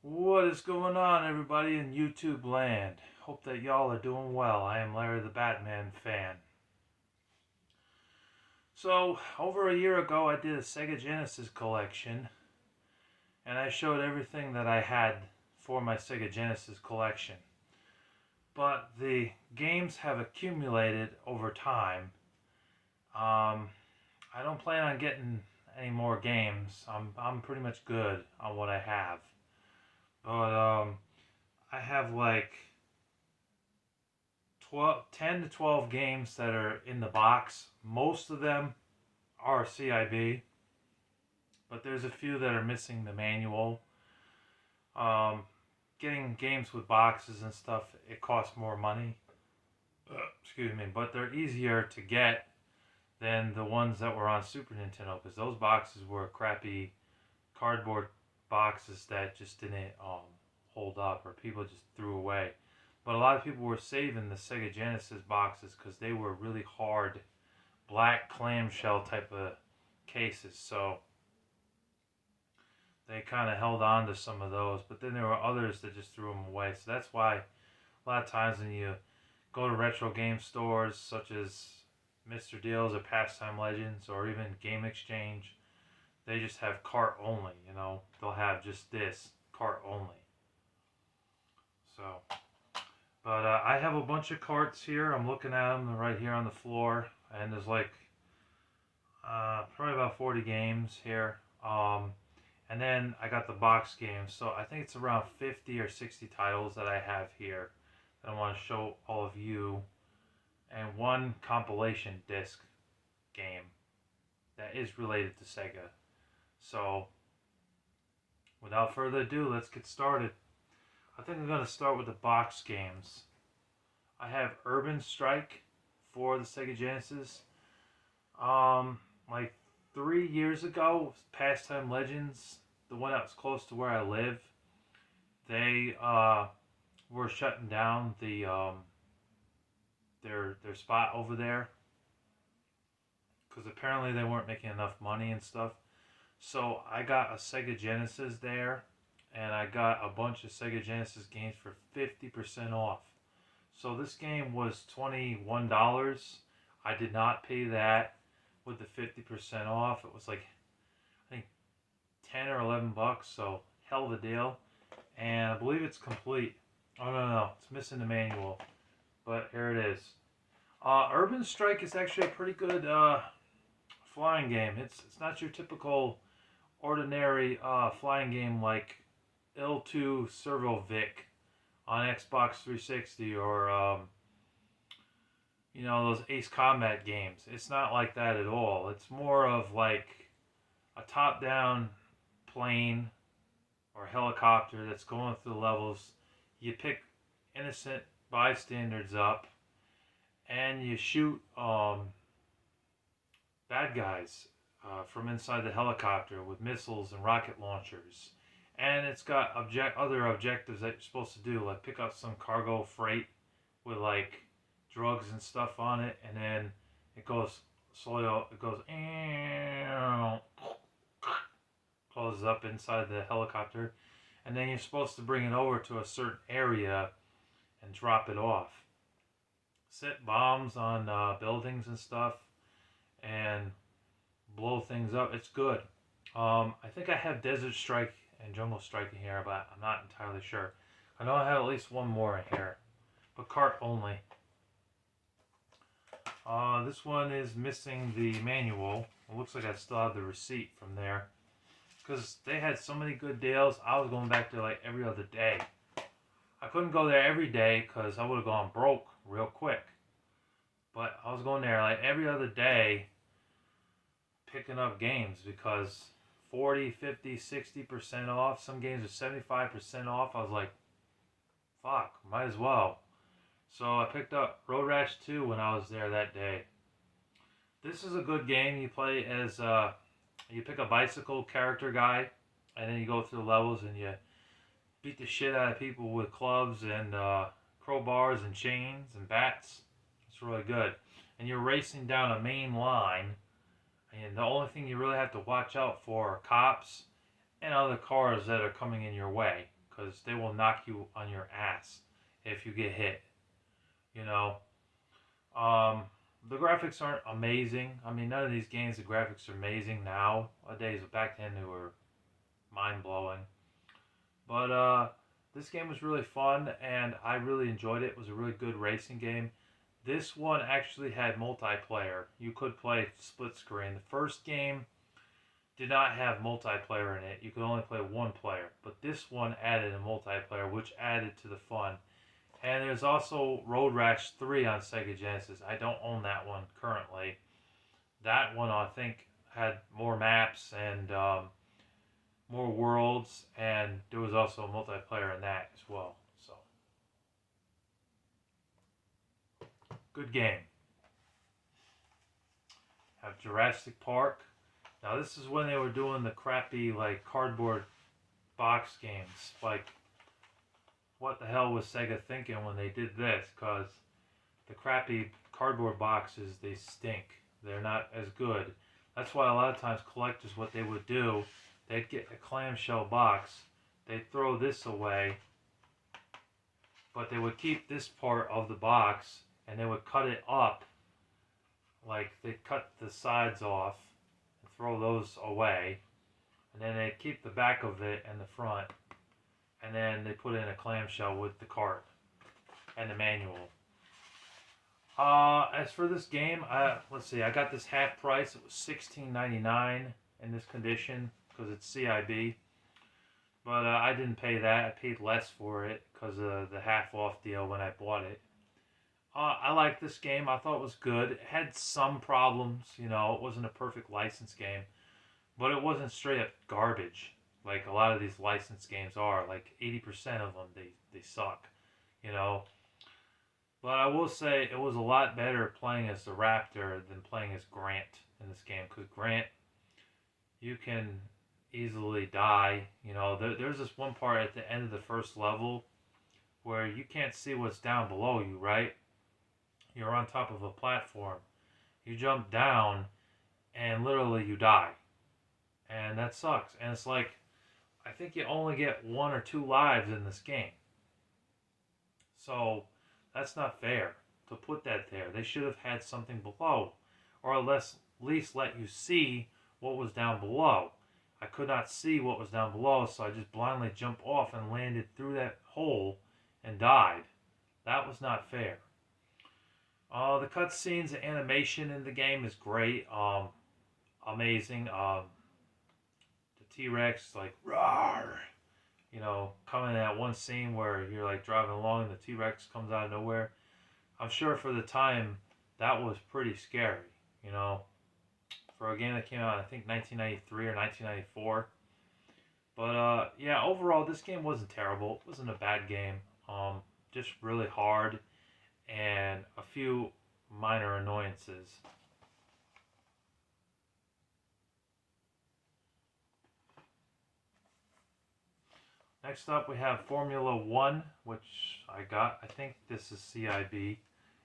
What is going on, everybody in YouTube land? Hope that y'all are doing well. I am Larry the Batman fan. So, over a year ago, I did a Sega Genesis collection, and I showed everything that I had for my Sega Genesis collection. But the games have accumulated over time. I don't plan on getting any more games. I'm pretty much good on what I have. But I have like 10 to 12 games that are in the box. Most of them are CIB, but there's a few that are missing the manual. Um, Getting games with boxes and stuff, it costs more money. Excuse me, but they're easier to get than the ones that were on Super Nintendo because those boxes were crappy cardboard boxes that just didn't hold up or people just threw away. But a lot of people were saving the Sega Genesis boxes because they were really hard, black clamshell type of cases. So they kind of held on to some of those. But then there were others that just threw them away. So that's why a lot of times when you go to retro game stores such as Mr. Deals or Pastime Legends or even Game Exchange, they just have cart only. They'll have just this cart only. So. But I have a bunch of carts here. I'm looking at them right here on the floor, and there's like probably about 40 games here. And then I got the box games, so I think it's around 50 or 60 titles that I have here that I want to show all of you, and one compilation disc game that is related to Sega. So, without further ado, let's get started. I think I'm going to start with the box games. I have Urban Strike for the Sega Genesis. Like 3 years ago, Pastime Legends, the one that was close to where I live, they were shutting down their spot over there because apparently they weren't making enough money and stuff. So I got a Sega Genesis there, and I got a bunch of Sega Genesis games for 50% off. So this game was $21. I did not pay that with the 50% off. It was like, I think, 10 or 11 bucks, so hell of a deal. And I believe it's complete. Oh, no, it's missing the manual, but here it is. Urban Strike is actually a pretty good flying game. It's not your typical ordinary flying game like Il2 Servo Vic on Xbox 360 or those Ace Combat games. It's not like that at all. It's more of like a top-down plane or helicopter that's going through the levels. You pick innocent bystanders up and you shoot bad guys from inside the helicopter with missiles and rocket launchers. And it's got other objectives that you're supposed to do, like pick up some cargo freight with like drugs and stuff on it, and then it goes slowly. It goes closes up inside the helicopter, and then you're supposed to bring it over to a certain area and drop it off. Set bombs on buildings and stuff, and blow things up. It's good. I think I have Desert Strike and Jungle Strike in here, but I'm not entirely sure. I know I have at least one more in here, but cart only. This one is missing the manual. It looks like I still have the receipt from there because they had so many good deals. I was going back there like every other day. I couldn't go there every day because I would have gone broke real quick. But I was going there like every other day picking up games because 40, 50, 60% off. Some games are 75% off. I was like, fuck, might as well. So I picked up Road Rash 2 when I was there that day. This is a good game. You play as, you pick a bicycle character guy, and then you go through the levels and you beat the shit out of people with clubs and crowbars and chains and bats. It's really good. And you're racing down a main line, and the only thing you really have to watch out for are cops and other cars that are coming in your way. because they will knock you on your ass if you get hit. You know, um, the graphics aren't amazing. I mean, none of these games, the graphics are amazing nowadays. But back then, they were mind blowing. But this game was really fun, and I really enjoyed it. It was a really good racing game. This one actually had multiplayer. You could play split screen. The first game did not have multiplayer in it. You could only play one player. But this one added a multiplayer, which added to the fun. And there's also Road Rash 3 on Sega Genesis. I don't own that one currently. That one, I think, had more maps and more worlds, and there was also a multiplayer in that as well. So, good game. Have Jurassic Park. Now, this is when they were doing the crappy, like, cardboard box games. Like, what the hell was Sega thinking when they did this? Because the crappy cardboard boxes, they stink. They're not as good. That's why a lot of times collectors, what they would do, they'd get a clamshell box, they'd throw this away, but they would keep this part of the box, and they would cut it up, like they'd cut the sides off, and throw those away, and then they'd keep the back of it and the front, and then they put in a clamshell with the cart and the manual. As for this game, let's see, I got this half price. It was $16.99 in this condition because it's CIB. But I didn't pay that. I paid less for it because of the half off deal when I bought it. I liked this game. I thought it was good. It had some problems, you know. It wasn't a perfect license game. But it wasn't straight up garbage like a lot of these licensed games are. Like 80% of them, they suck, you know. But I will say it was a lot better playing as the Raptor than playing as Grant in this game. Because Grant, you can easily die. You know, there's this one part at the end of the first level where you can't see what's down below you, right? You're on top of a platform. You jump down and literally you die. And that sucks. And it's like, I think you only get 1 or 2 lives in this game. So that's not fair to put that there. They should have had something below, or at least let you see what was down below. I could not see what was down below, so I just blindly jumped off and landed through that hole and died. That was not fair. The cutscenes and animation in the game is great. Amazing. The T-Rex, like, roar! You know, coming in that one scene where you're like driving along and the T-Rex comes out of nowhere. I'm sure for the time that was pretty scary, you know, for a game that came out, I think 1993 or 1994. But yeah, overall this game wasn't terrible. It wasn't a bad game. Just really hard and a few minor annoyances. Next up, we have Formula 1, which I got. I think this is CIB.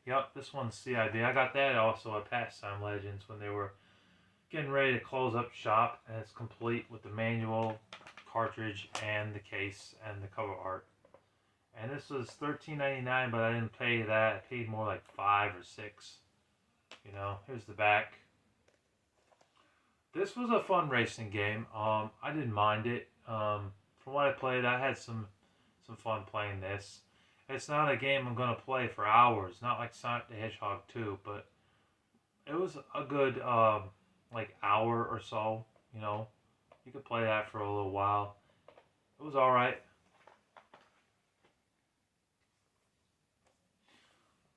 Yep, this one's CIB. I got that also at Pastime Legends when they were getting ready to close up shop, and it's complete with the manual, cartridge, and the case, and the cover art. And this was $13.99, but I didn't pay that. I paid more like $5 or $6. You know, here's the back. This was a fun racing game. I didn't mind it. From what I played, I had some fun playing this. It's not a game I'm going to play for hours, not like Sonic the Hedgehog 2, but it was a good like hour or so, you know. You could play that for a little while. It was alright.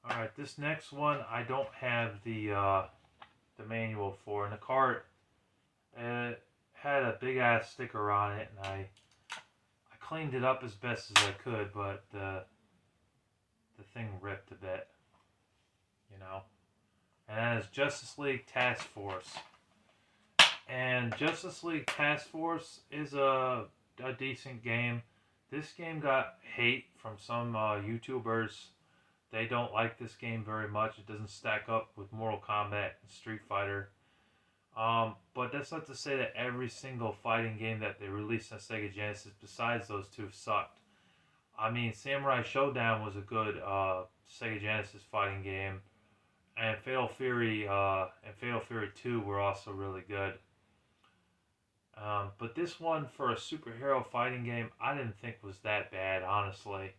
Alright, this next one I don't have the manual for. And the cart, it had a big ass sticker on it, and I cleaned it up as best as I could, but the thing ripped a bit, you know. And that is Justice League Task Force. And Justice League Task Force is a decent game. This game got hate from some YouTubers. They don't like this game very much. It doesn't stack up with Mortal Kombat and Street Fighter. But that's not to say that every single fighting game that they released on Sega Genesis, besides those two, sucked. I mean, Samurai Showdown was a good Sega Genesis fighting game, and Fatal Fury 2 were also really good. But this one, for a superhero fighting game, I didn't think was that bad, honestly.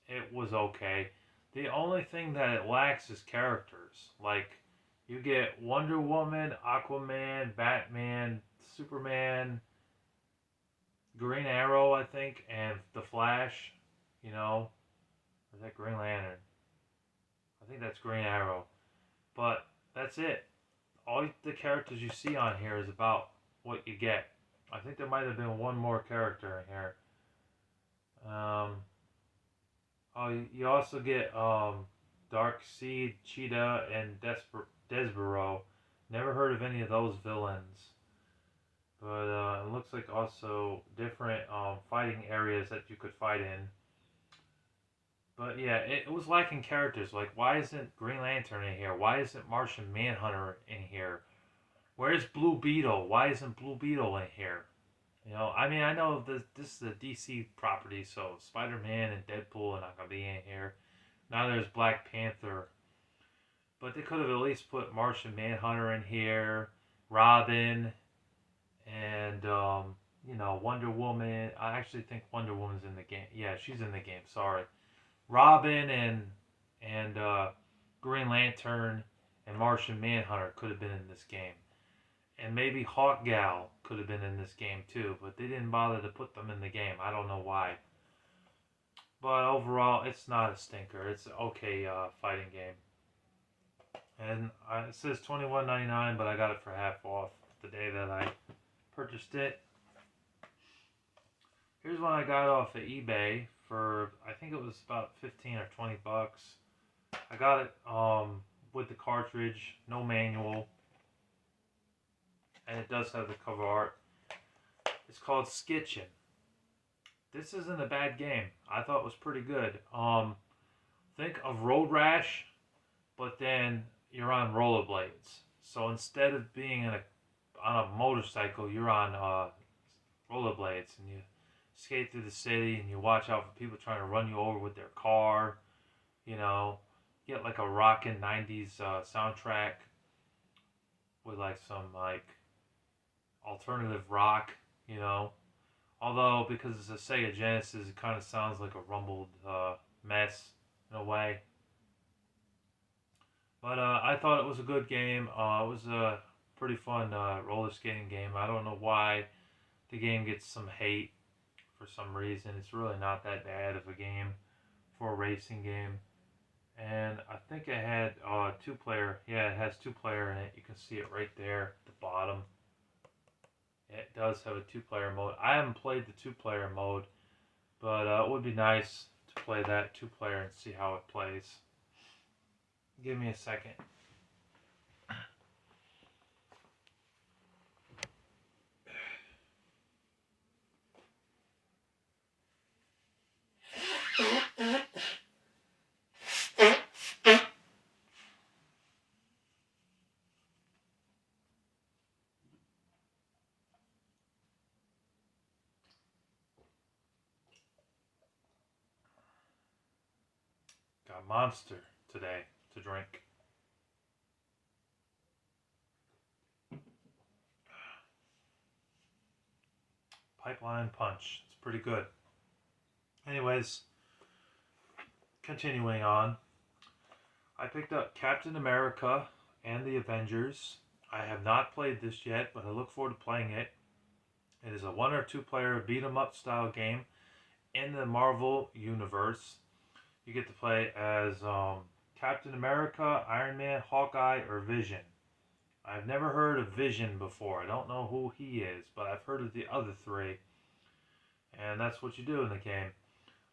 It was okay. The only thing that it lacks is characters. Like, you get Wonder Woman, Aquaman, Batman, Superman, Green Arrow, I think, and The Flash, you know. Or is that Green Lantern? I think that's Green Arrow. But that's it. All the characters you see on here is about what you get. I think there might have been one more character in here. You also get Dark Seed, Cheetah, and Desborough. Never heard of any of those villains. But it looks like also different fighting areas that you could fight in. But yeah, it was lacking characters. Like, why isn't Green Lantern in here? Why isn't Martian Manhunter in here? Where's Blue Beetle? Why isn't Blue Beetle in here? You know, I mean, I know this is a DC property, so Spider-Man and Deadpool are not going to be in here. Now there's Black Panther. But they could have at least put Martian Manhunter in here, Robin, and, Wonder Woman. I actually think Wonder Woman's in the game. Yeah, she's in the game, sorry. Robin and Green Lantern and Martian Manhunter could have been in this game. And maybe Hawk Gal could have been in this game too, but they didn't bother to put them in the game. I don't know why. But overall, it's not a stinker. It's an okay fighting game. And it says $21.99, but I got it for half off the day that I purchased it. Here's one I got off of eBay for, I think it was about 15 or 20 bucks. I got it with the cartridge, no manual. And it does have the cover art. It's called Skitchin'. This isn't a bad game. I thought it was pretty good. Think of Road Rash, but then you're on rollerblades. So instead of being on a motorcycle, you're on rollerblades, and you skate through the city, and you watch out for people trying to run you over with their car. You know, get like a rockin' 90s soundtrack with like some like alternative rock, you know. Although, because it's a Sega Genesis, it kind of sounds like a rumbled mess in a way. But I thought it was a good game. It was a pretty fun roller skating game. I don't know why the game gets some hate for some reason. It's really not that bad of a game for a racing game. And I think it had two-player. Yeah, it has two-player in it. You can see it right there at the bottom. It does have a two-player mode. I haven't played the two-player mode, but it would be nice to play that two-player and see how it plays. Give me a second. Got Monster today to drink. Pipeline Punch. It's pretty good. Anyways, continuing on. I picked up Captain America and the Avengers. I have not played this yet, but I look forward to playing it. It is a one or two player beat 'em up style game in the Marvel universe. You get to play as Captain America, Iron Man, Hawkeye, or Vision. I've never heard of Vision before. I don't know who he is, but I've heard of the other three. And that's what you do in the game.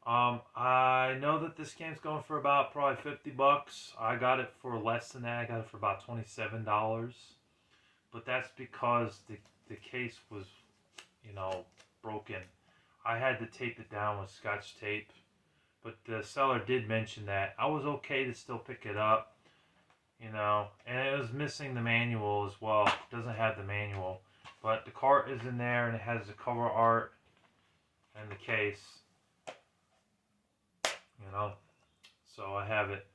I know that this game's going for about probably 50 bucks. I got it for less than that. I got it for about $27. But that's because the case was, broken. I had to tape it down with Scotch tape. But the seller did mention that I was okay to still pick it up. and it was missing the manual as well. It doesn't have the manual, but the cart is in there, and it has the cover art and the case, you know. So I have it.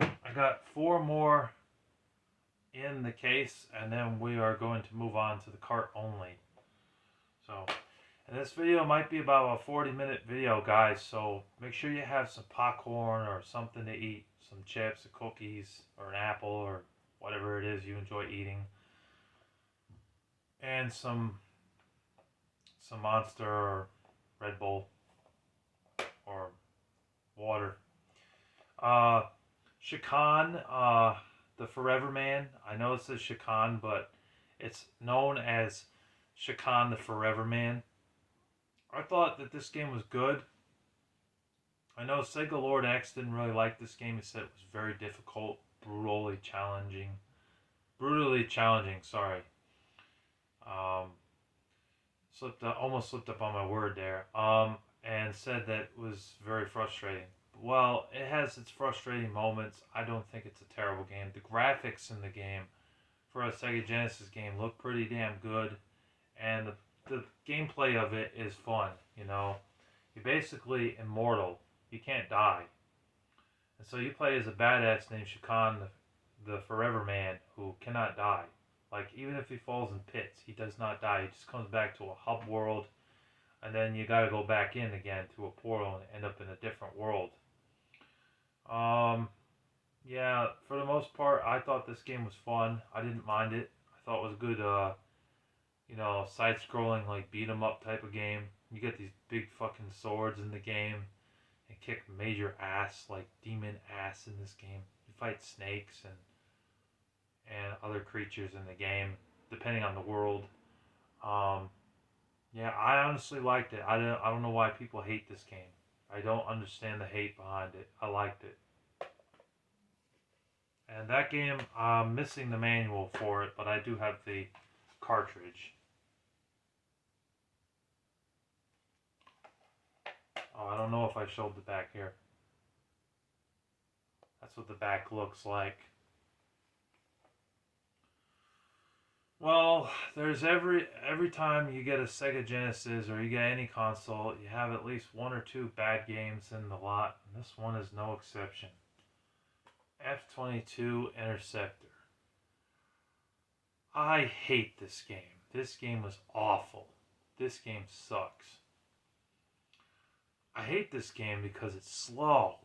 I got 4 more in the case, and then we are going to move on to the cart only. So, and this video might be about a 40-minute video, guys, so make sure you have some popcorn or something to eat, some chips, or cookies, or an apple, or whatever it is you enjoy eating, and some Monster or Red Bull or water. Shakan, the Forever Man. I know it says Shakan, but it's known as Shakan the Forever Man. I thought that this game was good. I know Sega Lord X didn't really like this game. He said it was very difficult, brutally challenging. Sorry. Almost slipped up on my word there. And said that it was very frustrating. Well, it has its frustrating moments. I don't think it's a terrible game. The graphics in the game for a Sega Genesis game look pretty damn good, and the gameplay of it is fun. You're basically immortal. You can't die, and so you play as a badass named Shakan, the Forever Man, who cannot die. Like, even if he falls in pits, he does not die. He just comes back to a hub world, and then you gotta go back in again through a portal and end up in a different world. Yeah, for the most part, I thought this game was fun. I didn't mind it. I thought it was a good, side-scrolling, like, beat-em-up type of game. You get these big fucking swords in the game and kick major ass, like demon ass in this game. You fight snakes and other creatures in the game, depending on the world. Yeah, I honestly liked it. I don't know why people hate this game. I don't understand the hate behind it. I liked it. And that game, I'm missing the manual for it, but I do have the cartridge. Oh, I don't know if I showed the back here. That's what the back looks like. Well, there's every time you get a Sega Genesis or you get any console, you have at least 1 or 2 bad games in the lot, and this one is no exception. F-22 Interceptor. I hate this game. This game was awful. This game sucks. I hate this game because it's slow.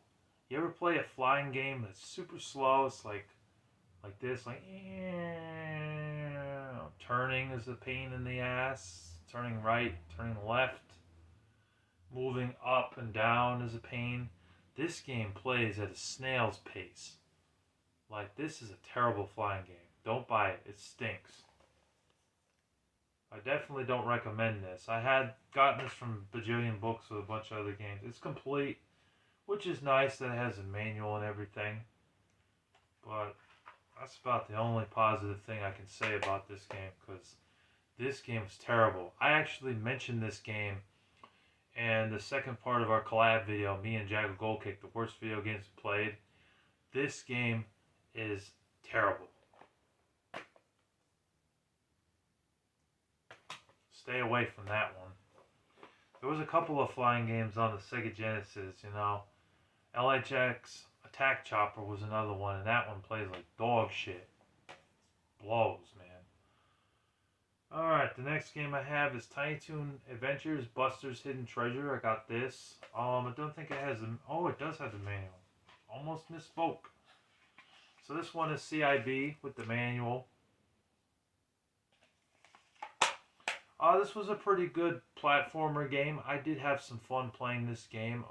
You ever play a flying game that's super slow? It's like this, like turning is a pain in the ass. Turning right, turning left, moving up and down is a pain. This game plays at a snail's pace. Like, this is a terrible flying game. Don't buy it. It stinks. I definitely don't recommend this. I had gotten this from Bajillion Books with a bunch of other games. It's complete, which is nice that it has a manual and everything. But that's about the only positive thing I can say about this game, because this game is terrible. I actually mentioned this game in the second part of our collab video, me and Jackal Goldkick, the worst video games played. This game is terrible. Stay away from that one. There was a couple of flying games on the Sega Genesis, LHX Attack Chopper was another one, and that one plays like dog shit. Blows, man. Alright, the next game I have is Tiny Toon Adventures Buster's Hidden Treasure. I got this. I don't think it has it does have the manual. Almost misspoke. So this one is CIB with the manual. This was a pretty good platformer game. I did have some fun playing this game.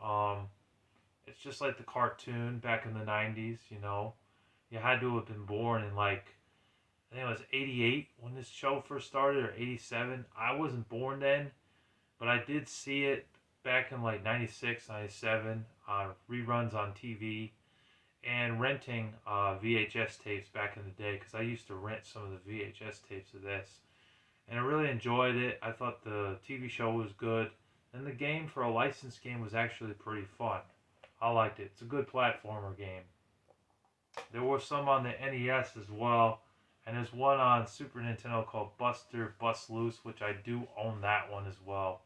It's just like the cartoon back in the 90s, You had to have been born in I think it was 88 when this show first started, or 87. I wasn't born then, but I did see it back in 96, 97, reruns on TV, and renting VHS tapes back in the day, because I used to rent some of the VHS tapes of this. And I really enjoyed it. I thought the TV show was good. And the game for a licensed game was actually pretty fun. I liked it. It's a good platformer game. There was some on the NES as well, and there's one on Super Nintendo called Buster Bust Loose, which I do own that one as well.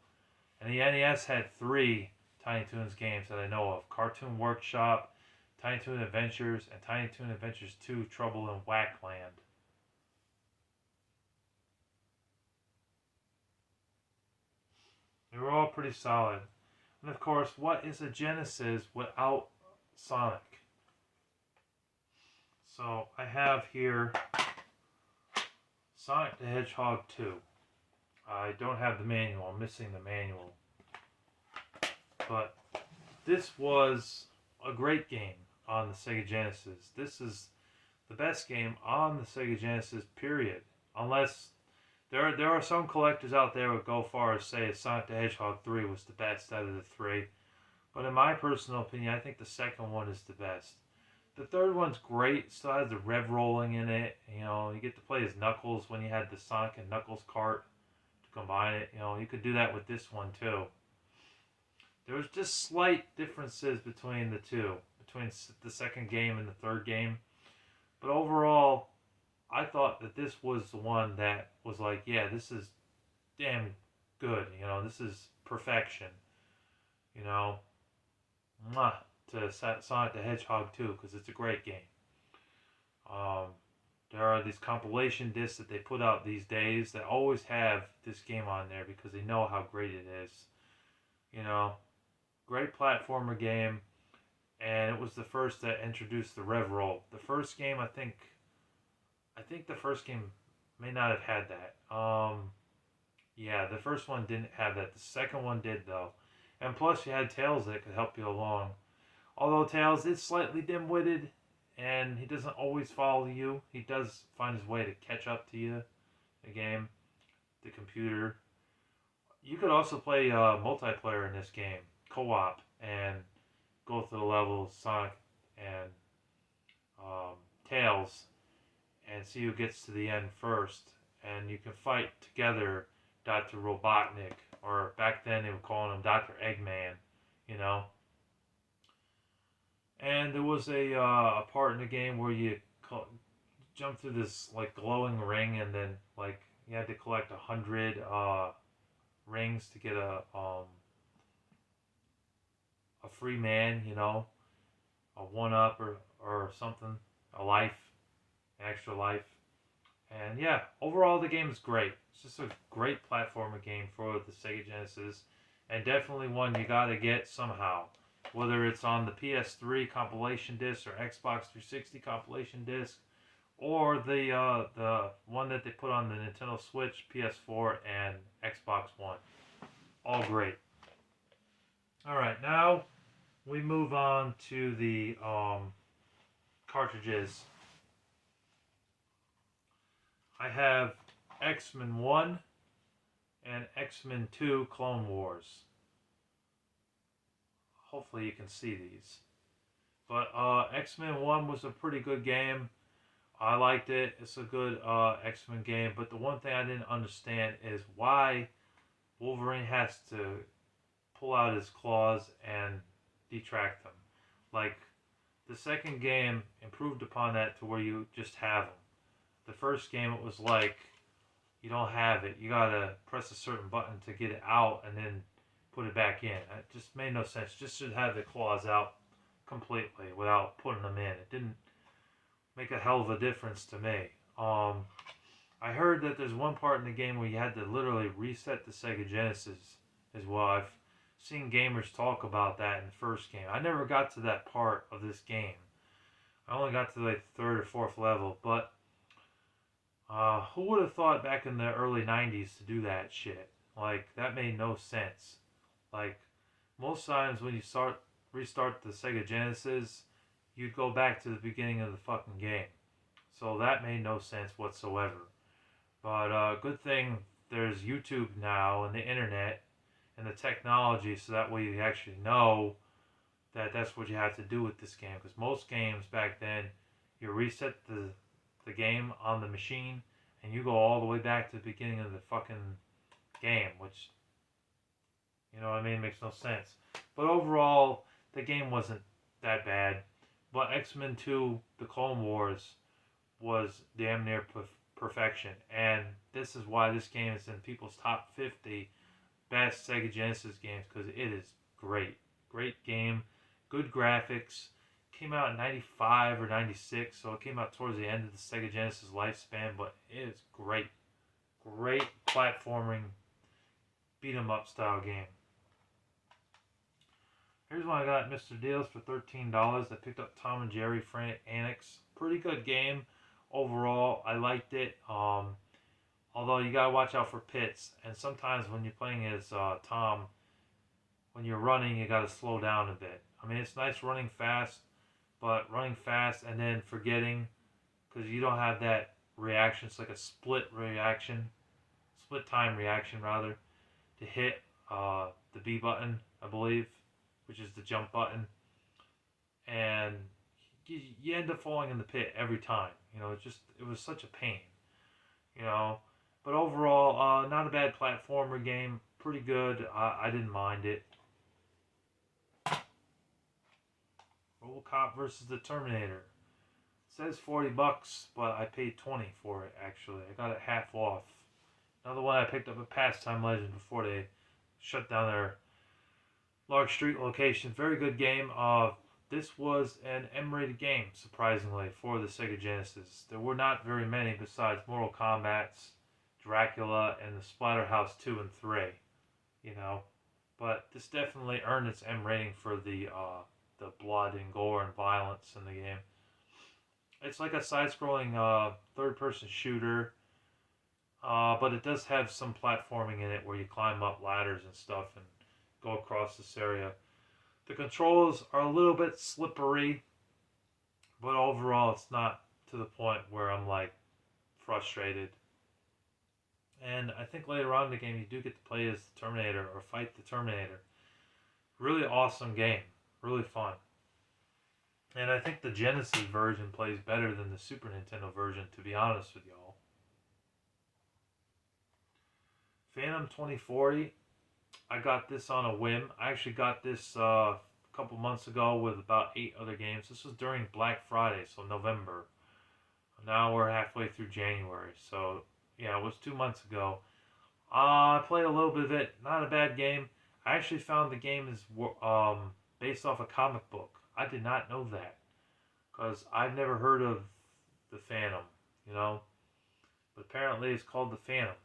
And the NES had three Tiny Toons games that I know of: Cartoon Workshop, Tiny Toon Adventures, and Tiny Toon Adventures 2: Trouble in Whackland. They were all pretty solid. And of course, what is a Genesis without Sonic? So I have here Sonic the Hedgehog 2. I don't have the manual. I'm missing the manual. But this was a great game on the Sega Genesis. This is the best game on the Sega Genesis, period. Unless there are some collectors out there who would go far as say Sonic the Hedgehog 3 was the best out of the three. But in my personal opinion, I think the second one is the best. The third one's great. Still has the rev rolling in it. You know, you get to play as Knuckles when you had the Sonic and Knuckles cart to combine it. You know, you could do that with this one too. There was just slight differences between the two, between the second game and the third game. But overall, I thought that this was the one that was like, yeah, this is damn good. You know, this is perfection. You know, mwah, to Sonic the Hedgehog 2 because it's a great game. Um, there are these compilation discs that they put out these days that always have this game on there because they know how great it is. You know, great platformer game, and it was the first that introduced the rev roll. The first game, I think the first game may not have had that. Yeah, the first one didn't have that. The second one did though, and plus you had Tails that could help you along. Although Tails is slightly dim-witted, and he doesn't always follow you, he does find his way to catch up to you. The game, the computer. You could also play multiplayer in this game, co-op, and go through the levels, Sonic and Tails, and see who gets to the end first. And you can fight together Dr. Robotnik, or back then they were calling him Dr. Eggman, you know. And there was a part in the game where you jump through this like glowing ring, and then like you had to collect 100 rings to get a free man, you know, a one up or something, a life, an extra life. And yeah, overall the game is great. It's just a great platformer game for the Sega Genesis, and definitely one you gotta get somehow. Whether it's on the PS3 compilation disc or Xbox 360 compilation disc, or the one that they put on the Nintendo Switch, PS4, and Xbox One. All great. All right, now we move on to the cartridges. I have X-Men 1 and X-Men 2 Clone Wars. Hopefully you can see these. But X-Men 1 was a pretty good game. I liked it. It's a good X-Men game. But the one thing I didn't understand is why Wolverine has to pull out his claws and detract them. Like, the second game improved upon that to where you just have them. The first game, it was like, you don't have it. You gotta press a certain button to get it out and then put it back in. It just made no sense. Just should have the claws out completely without putting them in. It didn't make a hell of a difference to me. I heard that there's one part in the game where you had to literally reset the Sega Genesis as well. I've seen gamers talk about that in the first game. I never got to that part of this game. I only got to like the third or fourth level, but who would have thought back in the early 90s to do that shit? Like, that made no sense. Like, most times when you restart the Sega Genesis, you'd go back to the beginning of the fucking game. So that made no sense whatsoever. But good thing there's YouTube now and the internet and the technology, so that way you actually know that that's what you have to do with this game. Because most games back then, you reset the game on the machine and you go all the way back to the beginning of the fucking game, which, You know what I mean? It makes no sense. But overall, the game wasn't that bad. But X-Men 2, The Clone Wars, was damn near perfection. And this is why this game is in people's top 50 best Sega Genesis games, because it is great. Great game, good graphics. Came out in 95 or 96, so it came out towards the end of the Sega Genesis lifespan, but it is great. Great platforming, beat 'em up style game. Here's one I got at Mr. Deals for $13. I picked up Tom and Jerry Frantic Annex. Pretty good game overall. I liked it. Although you gotta watch out for pits, and sometimes when you're playing as Tom, when you're running, you gotta slow down a bit. I mean, it's nice running fast, but running fast and then forgetting, because you don't have that reaction. It's like a split time reaction rather, to hit the B button, I believe, which is the jump button, and you end up falling in the pit every time. You know, it was such a pain. You know, but overall, not a bad platformer game. Pretty good. I didn't mind it. RoboCop versus the Terminator. It says $40, but I paid $20 for it. Actually, I got it half off. Another one I picked up at Pastime Legend before they shut down their Lark Street location. Very good game. This was an M-rated game, surprisingly, for the Sega Genesis. There were not very many besides Mortal Kombat's, Dracula, and the Splatterhouse 2 and 3. You know, but this definitely earned its M rating for the blood and gore and violence in the game. It's like a side-scrolling third-person shooter, but it does have some platforming in it where you climb up ladders and stuff and go across this area. The controls are a little bit slippery, but overall it's not to the point where I'm like frustrated. And I think later on in the game you do get to play as the Terminator or fight the Terminator. Really awesome game. Really fun. And I think the Genesis version plays better than the Super Nintendo version, to be honest with y'all. Phantom 2040. I got this on a whim. I actually got this a couple months ago with about 8 other games. This was during Black Friday, so November. Now we're halfway through January, so yeah, it was 2 months ago. I played a little bit of it. Not a bad game. I actually found the game is based off a comic book. I did not know that, because I've never heard of the Phantom, you know. But apparently it's called the Phantom.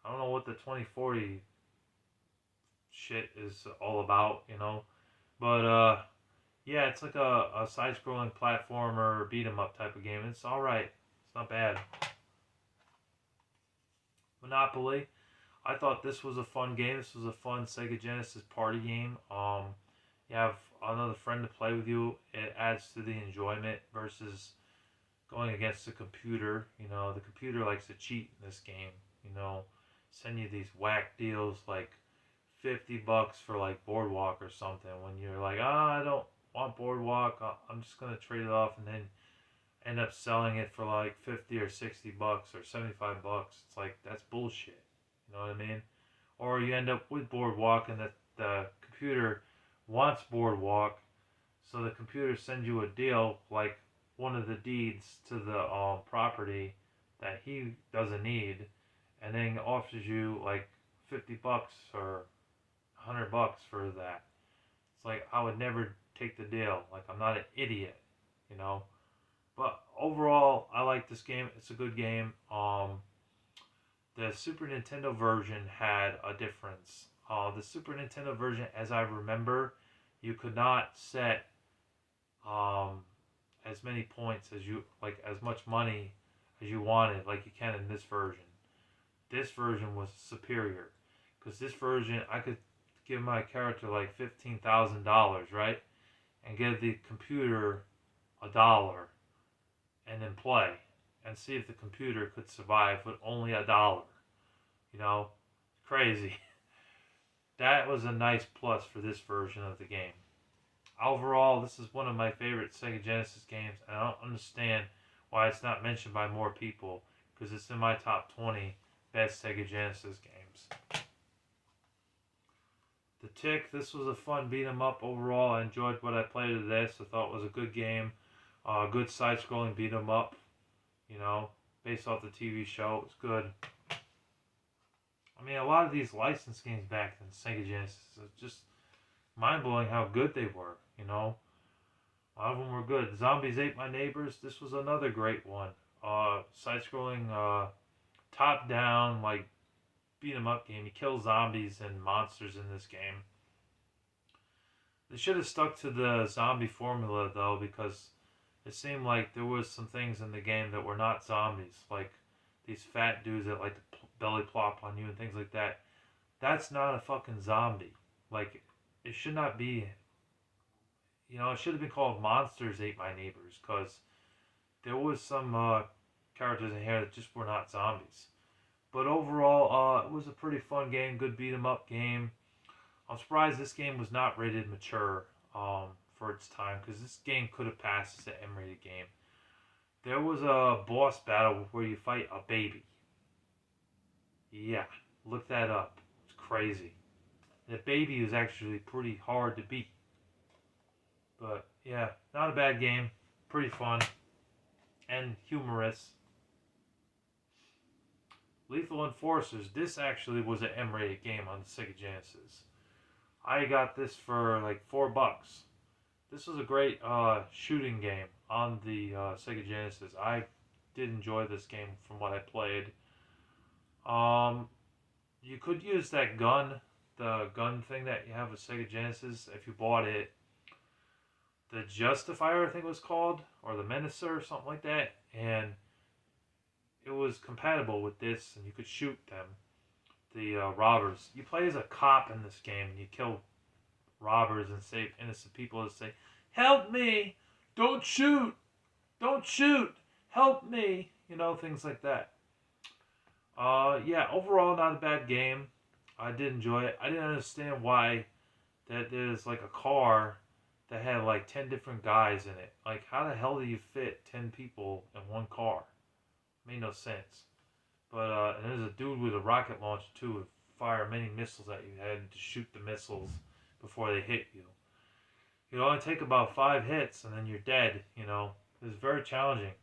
I don't know what the 2040 shit is all about, you know. But yeah, it's like a side-scrolling platformer, beat-em-up type of game. It's alright. It's not bad. Monopoly. I thought this was a fun game. This was a fun Sega Genesis party game. You have another friend to play with you. It adds to the enjoyment versus going against the computer. You know, the computer likes to cheat in this game. You know, send you these whack deals like $50 for like Boardwalk or something. When you're like, I don't want Boardwalk. I'm just gonna trade it off, and then end up selling it for like $50 or $60 or $75. It's like, that's bullshit. You know what I mean? Or you end up with Boardwalk and the computer wants Boardwalk, so the computer sends you a deal like one of the deeds to the property that he doesn't need, and then offers you like $50 or $100 for that. It's like, I would never take the deal. Like, I'm not an idiot, you know. But overall, I like this game. It's a good game. The Super Nintendo version had a difference. The Super Nintendo version, as I remember, you could not set as many points as you, like, as much money as you wanted, like you can in this version. This version was superior, because this version I could give my character like $15,000, right, and give the computer $1, and then play and see if the computer could survive with only $1. You know, crazy. That was a nice plus for this version of the game. Overall, this is one of my favorite Sega Genesis games, and I don't understand why it's not mentioned by more people, because it's in my top 20 best Sega Genesis games. The Tick, this was a fun beat 'em up overall. I enjoyed what I played of this. I thought it was a good game. Good side scrolling beat 'em up, you know, based off the TV show. It was good. I mean, a lot of these licensed games back in Sega Genesis, it's just mind blowing how good they were, you know. A lot of them were good. Zombies Ate My Neighbors, this was another great one. Side scrolling, top down, like beat 'em up game. You kill zombies and monsters in this game. They should have stuck to the zombie formula though, because it seemed like there was some things in the game that were not zombies, like these fat dudes that like to belly plop on you and things like that. That's not a fucking zombie. Like, it should not be. You know, it should have been called Monsters Ate My Neighbors, because there was some characters in here that just were not zombies. But overall, it was a pretty fun game, good beat 'em up game. I'm surprised this game was not rated mature for its time, because this game could have passed as an M-rated game. There was a boss battle where you fight a baby. Yeah, look that up. It's crazy. The baby is actually pretty hard to beat. But yeah, not a bad game. Pretty fun. And humorous. Lethal Enforcers. This actually was an M-rated game on the Sega Genesis. I got this for like $4. This was a great shooting game on the Sega Genesis. I did enjoy this game from what I played. You could use that gun, the gun thing that you have with Sega Genesis if you bought it. The Justifier, I think it was called, or the Menacer, or something like that. And it was compatible with this, and you could shoot them, the robbers. You play as a cop in this game, and you kill robbers and save innocent people and say, "Help me! Don't shoot! Don't shoot! Help me!" You know, things like that. Yeah, overall, not a bad game. I did enjoy it. I didn't understand why that there's like a car that had like 10 different guys in it. Like, how the hell do you fit 10 people in one car? Made no sense. But, and there's a dude with a rocket launcher too, would fire many missiles at you. You had to shoot the missiles before they hit you. It only take about 5 hits and then you're dead, you know. It's very challenging.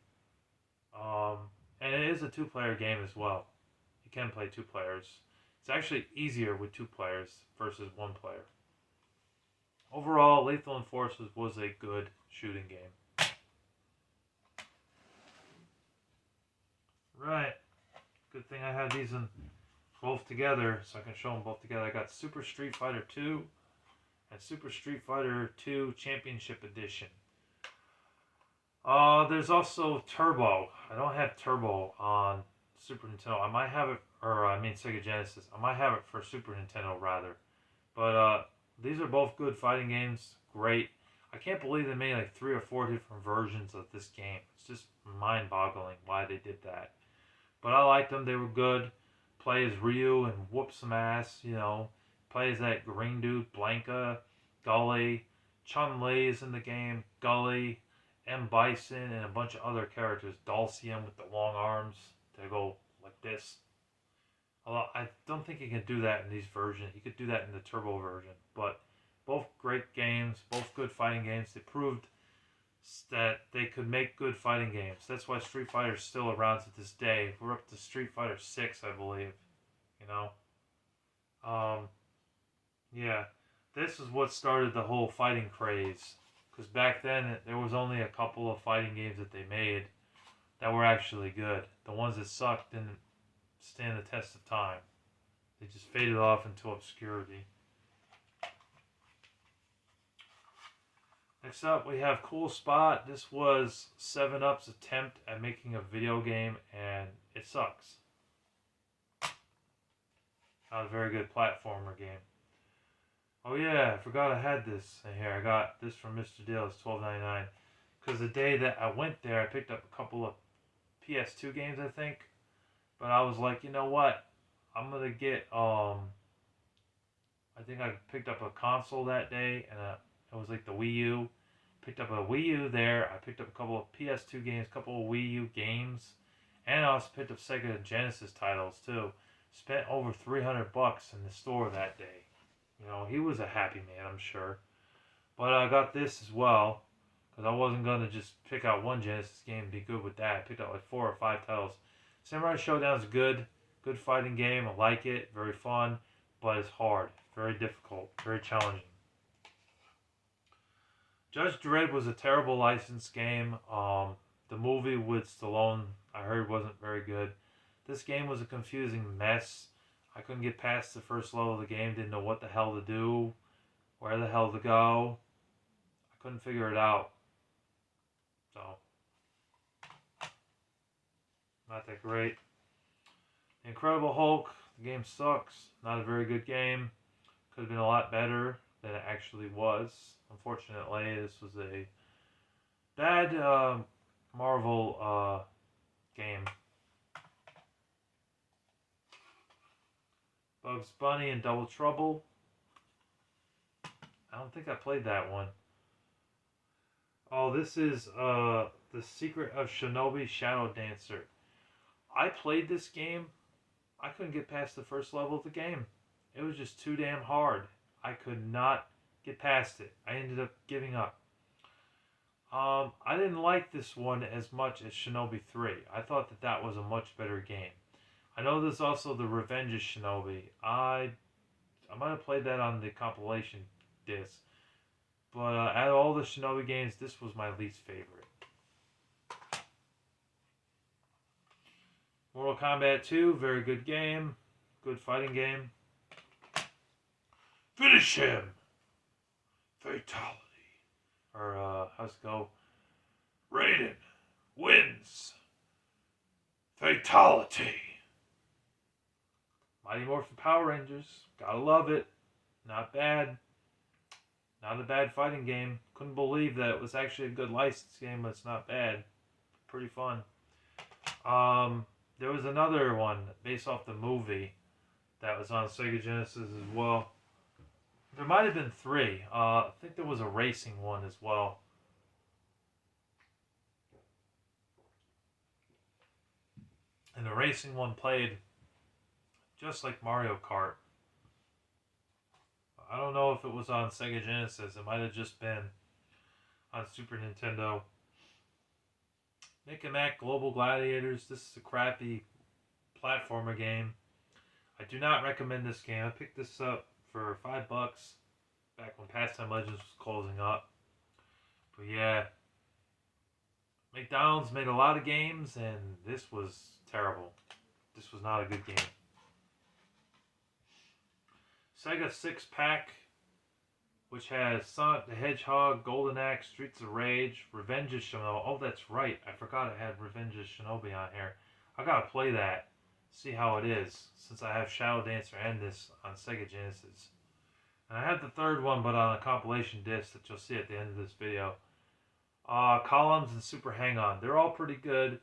And it is a 2-player game as well. You can play 2 players. It's actually easier with 2 players versus 1 player. Overall, Lethal Enforcers was a good shooting game. Right. Good thing I had these in both together so I can show them both together. I got Super Street Fighter 2 and Super Street Fighter 2 Championship Edition. There's also Turbo. I don't have Turbo on Super Nintendo. I might have it, or I mean Sega Genesis. I might have it for Super Nintendo rather. But these are both good fighting games. Great. I can't believe they made like 3 or 4 different versions of this game. It's just mind-boggling why they did that. But I liked them. They were good. Play as Ryu and whoop some ass, you know. Play as that green dude, Blanca, Gully. Chun-Li is in the game. Gully, M. Bison, and a bunch of other characters. Dulcian with the long arms. They go like this. Although I don't think you can do that in these versions. You could do that in the Turbo version. But both great games, both good fighting games. They proved that they could make good fighting games. That's why Street Fighter is still around to this day. We're up to Street Fighter 6, I believe. You know? Yeah. This is what started the whole fighting craze. Because back then, there was only a couple of fighting games that they made that were actually good. The ones that sucked didn't stand the test of time. They just faded off into obscurity. Next up, we have Cool Spot. This was 7-Up's attempt at making a video game, and it sucks. Not a very good platformer game. Oh yeah, I forgot I had this in here. I got this from Mr. Deal. It's $12.99. Because the day that I went there, I picked up a couple of PS2 games, I think. But I was like, you know what? I'm going to get, I think I picked up a console that day, and it was like the Wii U. Picked up a Wii U there. I picked up a couple of PS2 games, a couple of Wii U games. And I also picked up Sega Genesis titles, too. Spent over $300 in the store that day. He was a happy man, I'm sure. But I got this as well, because I wasn't going to just pick out one Genesis game and be good with that. I picked out like 4 or 5 titles. Samurai Showdown's good. Good fighting game. I like it. Very fun. But it's hard. Very difficult. Very challenging. Judge Dredd was a terrible licensed game. The movie with Stallone, I heard, wasn't very good. This game was a confusing mess. I couldn't get past the first level of the game. Didn't know what the hell to do. Where the hell to go. I couldn't figure it out. So, not that great. The Incredible Hulk, the game sucks. Not a very good game. Could have been a lot better than it actually was. Unfortunately, this was a bad Marvel game. Bugs Bunny and Double Trouble. I don't think I played that one. Oh, this is The Secret of Shinobi Shadow Dancer. I played this game. I couldn't get past the first level of the game. It was just too damn hard. I could not get past it. I ended up giving up. I didn't like this one as much as Shinobi 3. I thought that was a much better game. I know there's also the Revenge of Shinobi. I might have played that on the compilation disc. But out of all the Shinobi games, this was my least favorite. Mortal Kombat 2, very good game. Good fighting game. Finish him! Fatality. Or, how's it go? Raiden wins. Fatality. Mighty Morphin Power Rangers. Gotta love it. Not bad. Not a bad fighting game. Couldn't believe that it was actually a good licensed game, but it's not bad. Pretty fun. There was another one based off the movie that was on Sega Genesis as well. There might have been 3. I think there was a racing one as well. And the racing one played just like Mario Kart. I don't know if it was on Sega Genesis. It might have just been on Super Nintendo. Mick and Mac Global Gladiators. This is a crappy platformer game. I do not recommend this game. I picked this up for $5 back when Pastime Legends was closing up. But yeah, McDonald's made a lot of games, and this was terrible. This was not a good game. Sega 6-pack, which has Sonic the Hedgehog, Golden Axe, Streets of Rage, Revenge of Shinobi. Oh, that's right. I forgot I had Revenge of Shinobi on here. I gotta play that. See how it is, since I have Shadow Dancer and this on Sega Genesis. And I have the third one, but on a compilation disc that you'll see at the end of this video. Columns and Super Hang-On. They're all pretty good.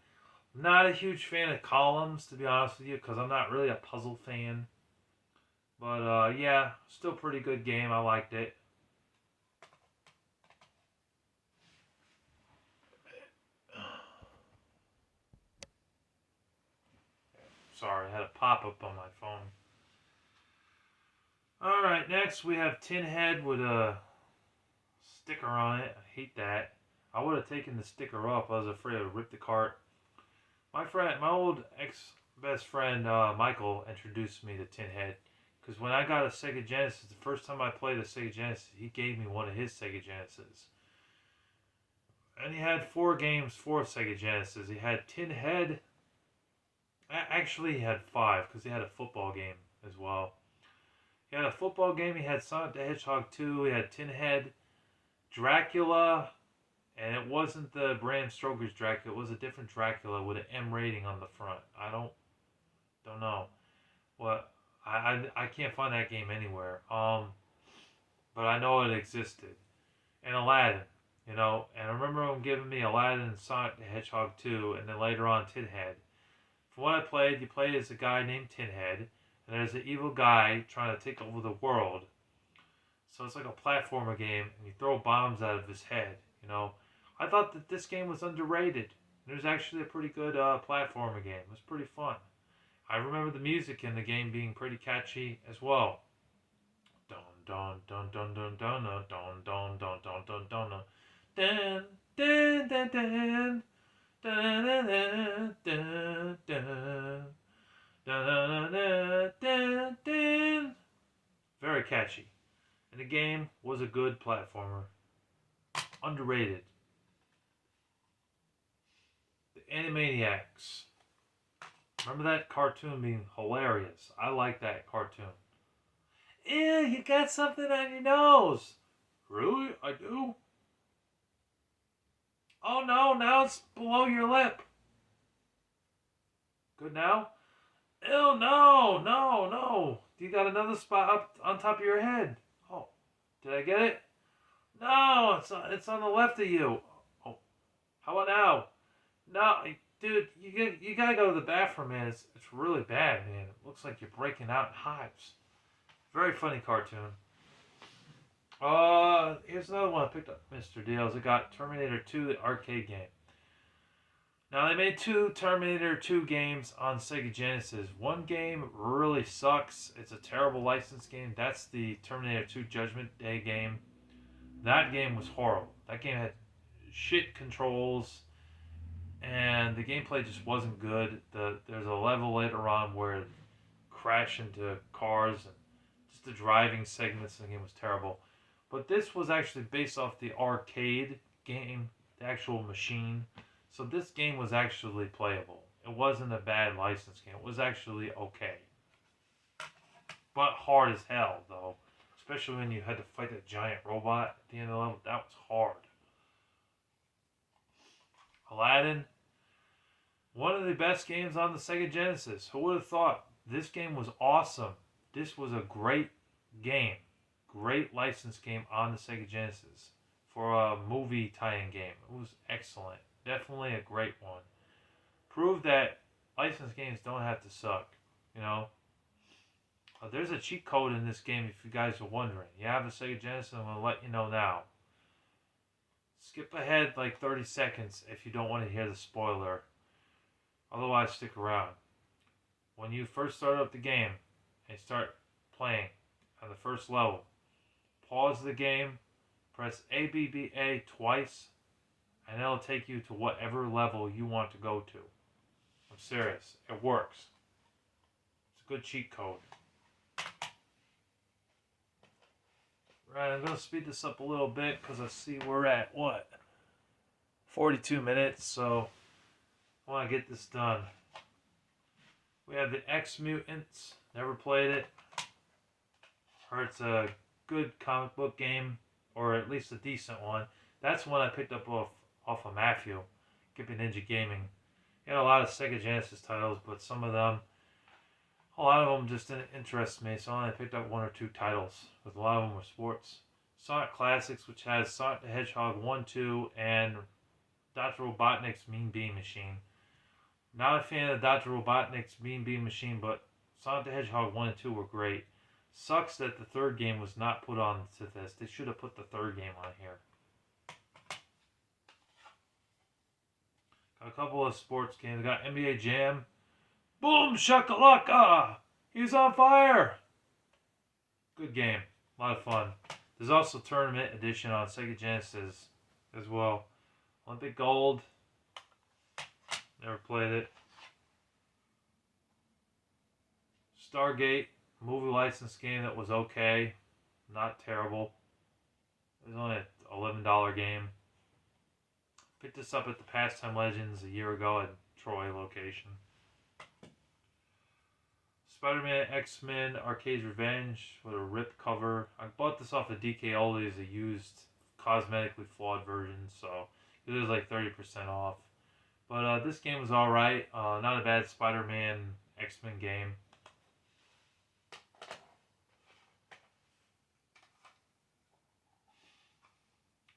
Not a huge fan of Columns, to be honest with you, because I'm not really a puzzle fan. But, yeah, still pretty good game. I liked it. Sorry, I had a pop-up on my phone. Alright, next we have Tin Head with a sticker on it. I hate that. I would have taken the sticker off. I was afraid it would rip the cart. My old ex-best friend, Michael, introduced me to Tin Head. Because when I got a Sega Genesis, the first time I played a Sega Genesis, he gave me one of his Sega Genesis. And he had 4 games for Sega Genesis. He had Tin Head. Actually, he had 5, because he had a football game as well. He had a football game. He had Sonic the Hedgehog 2. He had Tin Head, Dracula, and it wasn't the Bram Stoker's Dracula. It was a different Dracula with an M rating on the front. I don't know. What? I can't find that game anywhere. But I know it existed. And Aladdin, and I remember him giving me Aladdin and Sonic the Hedgehog 2, and then later on Tin Head. From what I played, you play as a guy named Tin Head, and there's an evil guy trying to take over the world. So it's like a platformer game, and you throw bombs out of his head, I thought that this game was underrated. It was actually a pretty good platformer game. It was pretty fun. I remember the music in the game being pretty catchy as well. Dum dun dun dun dun dun dun dun dun dun dun dun dun dun dun dun dun dun dun dun dun. Very catchy. And the game was a good platformer. Underrated. The Animaniacs. Remember that cartoon being hilarious? I like that cartoon. Ew, you got something on your nose. Really? I do? Oh no, now it's below your lip. Good now? Ew, no, no, no. You got another spot up on top of your head. Oh, did I get it? No, it's on the left of you. Oh, how about now? No, dude, you gotta go to the bathroom, man. It's really bad, man. It looks like you're breaking out in hives. Very funny cartoon. Here's another one I picked up, Mr. Deals. I got Terminator 2, the arcade game. Now, they made 2 Terminator 2 games on Sega Genesis. One game really sucks. It's a terrible licensed game. That's the Terminator 2 Judgment Day game. That game was horrible. That game had shit controls, and the gameplay just wasn't good. There's a level later on where it crashed into cars, and just the driving segments of the game was terrible. But this was actually based off the arcade game, the actual machine. So this game was actually playable. It wasn't a bad license game. It was actually okay. But hard as hell, though. Especially when you had to fight that giant robot at the end of the level. That was hard. Aladdin. One of the best games on the Sega Genesis. Who would have thought? This game was awesome. This was a great game. Great licensed game on the Sega Genesis. For a movie tie-in game. It was excellent. Definitely a great one. Proved that licensed games don't have to suck. You know? There's a cheat code in this game if you guys are wondering. You have a Sega Genesis, I'm going to let you know now. Skip ahead like 30 seconds if you don't want to hear the spoiler. Otherwise, stick around. When you first start up the game and start playing on the first level, pause the game, press ABBA twice, and it'll take you to whatever level you want to go to. I'm serious. It works. It's a good cheat code. Right, I'm going to speed this up a little bit because I see we're at, 42 minutes, so I want to get this done. We have the X-Mutants. Never played it. Heard it's a good comic book game, or at least a decent one. That's one I picked up off of Matthew, Gippy Ninja Gaming. He had a lot of Sega Genesis titles, but a lot of them just didn't interest me, so I only picked up 1 or 2 titles, with a lot of them were sports. Sonic Classics, which has Sonic the Hedgehog 1, 2, and Dr. Robotnik's Mean Bean Machine. Not a fan of Dr. Robotnik's Mean Bean Machine, but Sonic the Hedgehog 1 and 2 were great. Sucks that the third game was not put on to this. They should have put the third game on here. Got a couple of sports games. Got NBA Jam. Boom shakalaka! He's on fire! Good game. A lot of fun. There's also Tournament Edition on Sega Genesis as well. Olympic Gold. Never played it. Stargate. Movie license game that was okay. Not terrible. It was only an $11 game. Picked this up at the Pastime Legends a year ago at Troy location. Spider-Man X-Men Arcade's Revenge with a ripped cover. I bought this off of DK Oli as a used, cosmetically flawed version, so it was like 30% off. But this game was alright. Not a bad Spider-Man X-Men game.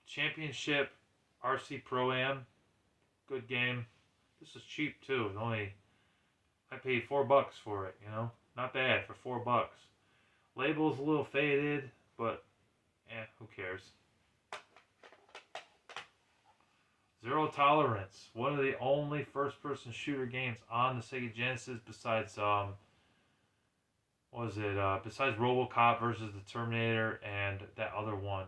Championship RC Pro-Am. Good game. This is cheap too. I paid $4 for it, you know? Not bad for $4. Label's a little faded, but who cares? Zero Tolerance. One of the only first-person shooter games on the Sega Genesis besides Was it besides RoboCop versus the Terminator and that other one,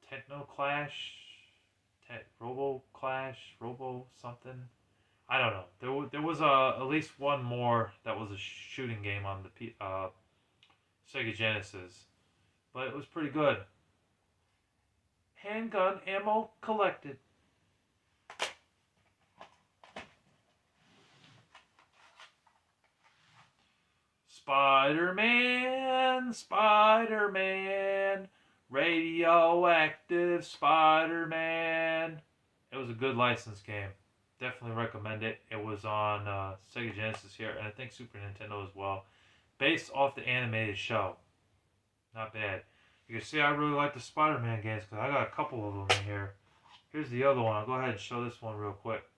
Techno Clash, Robo Clash, Robo something. I don't know. There was at least one more that was a shooting game on the Sega Genesis, but it was pretty good. Handgun ammo collected. Spider-Man, Spider-Man, radioactive Spider-Man. It was a good licensed game. Definitely recommend it. It was on Sega Genesis here, and I think Super Nintendo as well. Based off the animated show. Not bad. You can see I really like the Spider-Man games because I got a couple of them in here. Here's the other one. I'll go ahead and show this one real quick.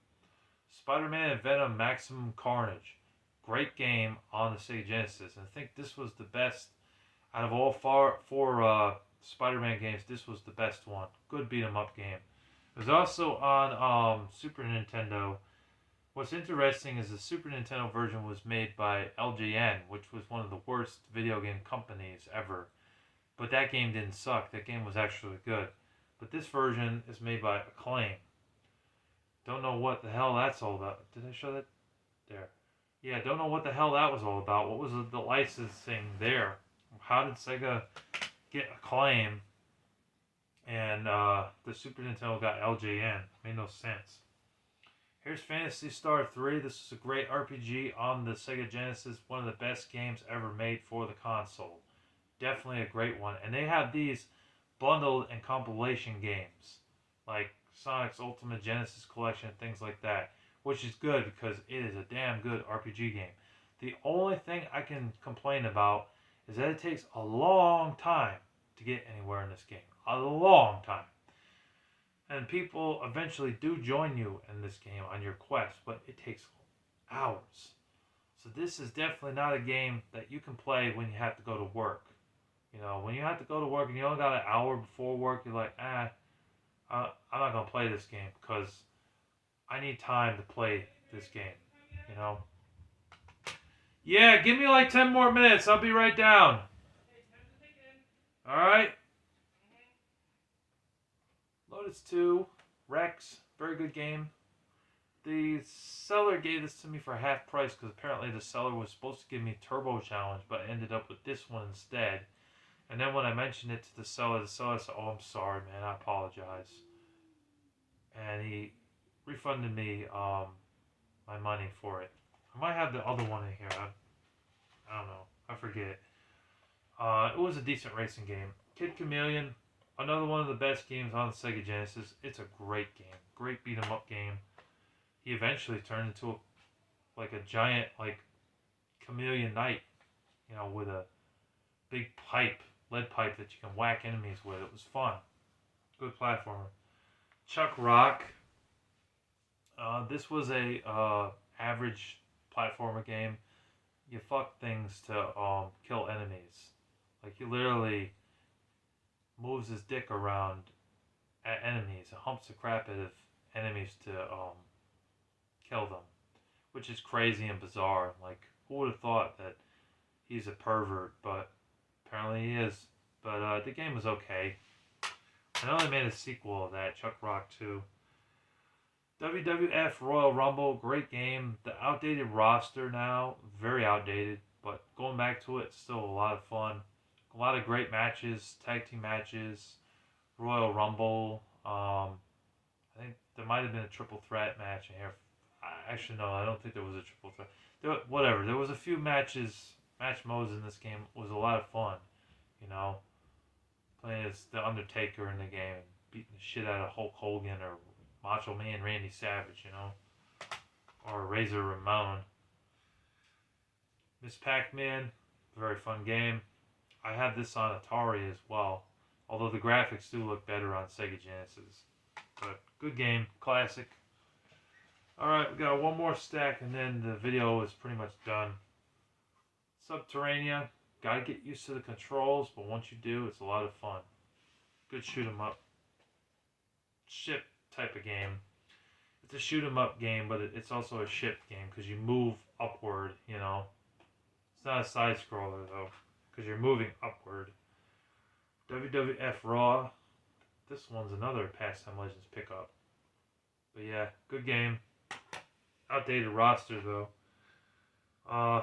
Spider-Man and Venom Maximum Carnage. Great game on the Sega Genesis. And I think this was the best out of all four Spider-Man games. This was the best one. Good beat 'em up game. It was also on Super Nintendo. What's interesting is the Super Nintendo version was made by LJN, which was one of the worst video game companies ever. But that game didn't suck. That game was actually good. But this version is made by Acclaim. Don't know what the hell that's all about. Did I show that? There. Yeah, don't know what the hell that was all about. What was the licensing there? How did Sega get Acclaim and the Super Nintendo got LJN? Made no sense. Here's Phantasy Star 3. This is a great RPG on the Sega Genesis. One of the best games ever made for the console. Definitely a great one. And they have these bundled and compilation games. Like Sonic's Ultimate Genesis Collection, things like that. Which is good because it is a damn good RPG game. The only thing I can complain about is that it takes a long time to get anywhere in this game. A long time. And people eventually do join you in this game on your quest, but it takes hours. So this is definitely not a game that you can play when you have to go to work. You know, when you have to go to work and you only got an hour before work, you're like, I'm not going to play this game because I need time to play this game, you know? Yeah, give me like 10 more minutes. I'll be right down. Alright? Lotus 2, Rex, very good game. The seller gave this to me for half price because apparently the seller was supposed to give me Turbo Challenge, but I ended up with this one instead. And then when I mentioned it to the seller said, oh, I'm sorry, man, I apologize. And he refunded me my money for it. I might have the other one in here. I don't know. I forget. It was a decent racing game. Kid Chameleon, another one of the best games on the Sega Genesis. It's a great game. Great beat 'em up game. He eventually turned into a giant chameleon knight, you know, with a big lead pipe that you can whack enemies with. It was fun. Good platformer. Chuck Rock. This was a average platformer game. You fuck things to kill enemies. Like he literally moves his dick around at enemies and humps the crap out of enemies to kill them, which is crazy and bizarre. Like who would have thought that he's a pervert, but apparently he is. But the game was okay. I know they made a sequel of that, Chuck Rock 2. WWF Royal Rumble, great game. The outdated roster now, very outdated, but going back to it, still a lot of fun. A lot of great matches, tag team matches, Royal Rumble. I think there might have been a triple threat match in here. Actually, no, I don't think there was a triple threat. Whatever, there was a few match modes in this game. It was a lot of fun, you know. Playing as the Undertaker in the game and beating the shit out of Hulk Hogan or Macho Man Randy Savage, you know, or Razor Ramon. Miss Pac-Man, very fun game. I have this on Atari as well, although the graphics do look better on Sega Genesis. But good game, classic. Alright, we got one more stack and then the video is pretty much done. Subterranea, gotta get used to the controls, but once you do, it's a lot of fun. Good shoot 'em up. Ship type of game. It's a shoot 'em up game, but it's also a ship game because you move upward, you know. It's not a side scroller though, because you're moving upward. WWF Raw. This one's another Pastime Legends pickup. But yeah, good game. Outdated roster though.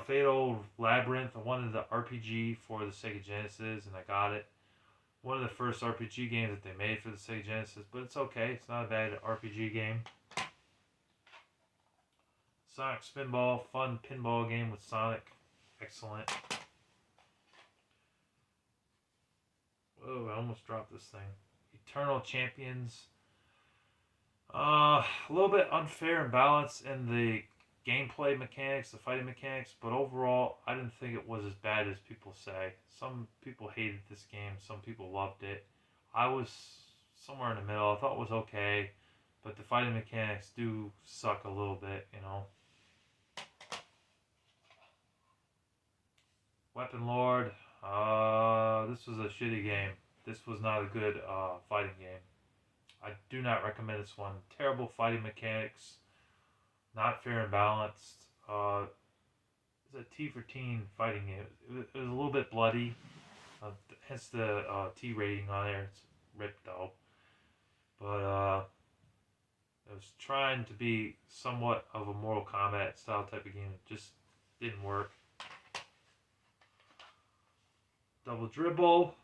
Fatal Labyrinth. I wanted the RPG for the Sega Genesis, and I got it. One of the first RPG games that they made for the Sega Genesis, but it's okay. It's not a bad RPG game. Sonic Spinball, fun pinball game with Sonic. Excellent. Whoa, I almost dropped this thing. Eternal Champions. A little bit unfair and balanced in the gameplay mechanics, the fighting mechanics, but overall, I didn't think it was as bad as people say. Some people hated this game, some people loved it. I was somewhere in the middle. I thought it was okay, but the fighting mechanics do suck a little bit, you know. Weapon Lord. This was a shitty game. This was not a good fighting game. I do not recommend this one. Terrible fighting mechanics. Not fair and balanced. It's a T for teen fighting game. It was a little bit bloody. Hence the T rating on there. It's ripped though. But it was trying to be somewhat of a Mortal Kombat style type of game. It just didn't work. Double Dribble.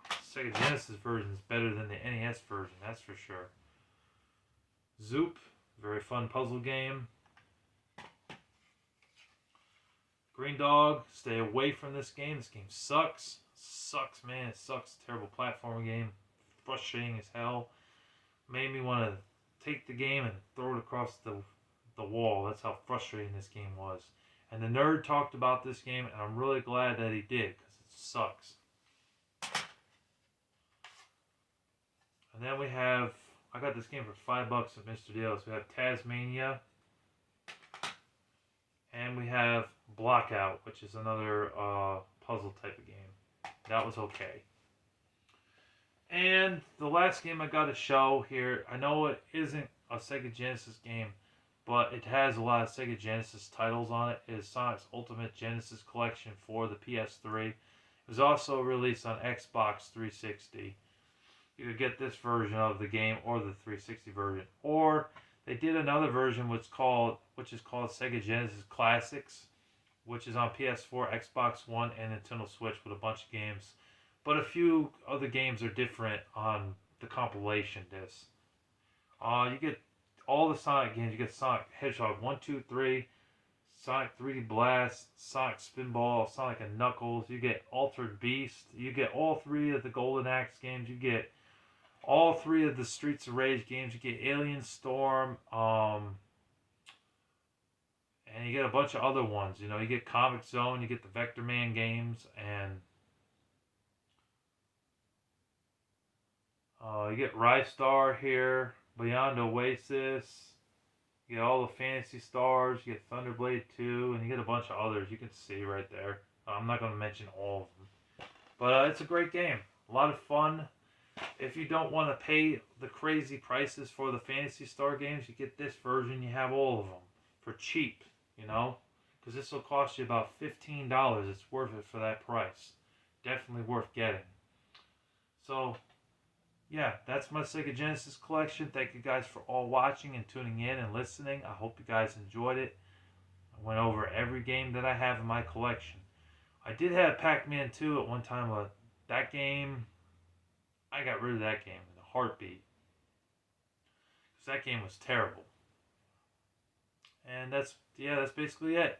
Sega Genesis version is better than the NES version, that's for sure. Zoop. Very fun puzzle game. Green Dog, stay away from this game. This game sucks. Sucks, man. It sucks. Terrible platforming game. Frustrating as hell. Made me want to take the game and throw it across the wall. That's how frustrating this game was. And the nerd talked about this game, and I'm really glad that he did, because it sucks. And then we have... I got this game for $5 at Mr. Deals. We have Tasmania. And we have Blockout, which is another puzzle type of game. That was okay. And the last game I got to show here, I know it isn't a Sega Genesis game, but it has a lot of Sega Genesis titles on it, is Sonic's Ultimate Genesis Collection for the PS3. It was also released on Xbox 360. You could get this version of the game or the 360 version. Or they did another version which is called Sega Genesis Classics, which is on PS4, Xbox One, and Nintendo Switch with a bunch of games. But a few of the games are different on the compilation disc. You get all the Sonic games. You get Sonic Hedgehog 1, 2, 3, Sonic 3D Blast, Sonic Spinball, Sonic and Knuckles. You get Altered Beast. You get all three of the Golden Axe games. You get all three of the Streets of Rage games. You get Alien Storm. And you get a bunch of other ones. You know, you get Comic Zone. You get the Vector Man games. And you get Rystar here. Beyond Oasis. You get all the Fantasy Stars. You get Thunderblade 2. And you get a bunch of others. You can see right there. I'm not going to mention all of them. But it's a great game. A lot of fun. If you don't want to pay the crazy prices for the Fantasy Star games, you get this version. You have all of them for cheap, you know. Because this will cost you about $15. It's worth it for that price. Definitely worth getting. So... yeah, that's my Sega Genesis collection. Thank you guys for all watching and tuning in and listening. I hope you guys enjoyed it. I went over every game that I have in my collection. I did have Pac-Man 2 at one time, but that game, I got rid of that game in a heartbeat. Because that game was terrible. And that's basically it.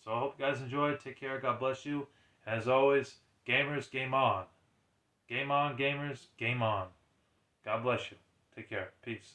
So I hope you guys enjoyed. Take care. God bless you. As always, gamers, game on. Game on, gamers, game on. God bless you. Take care. Peace.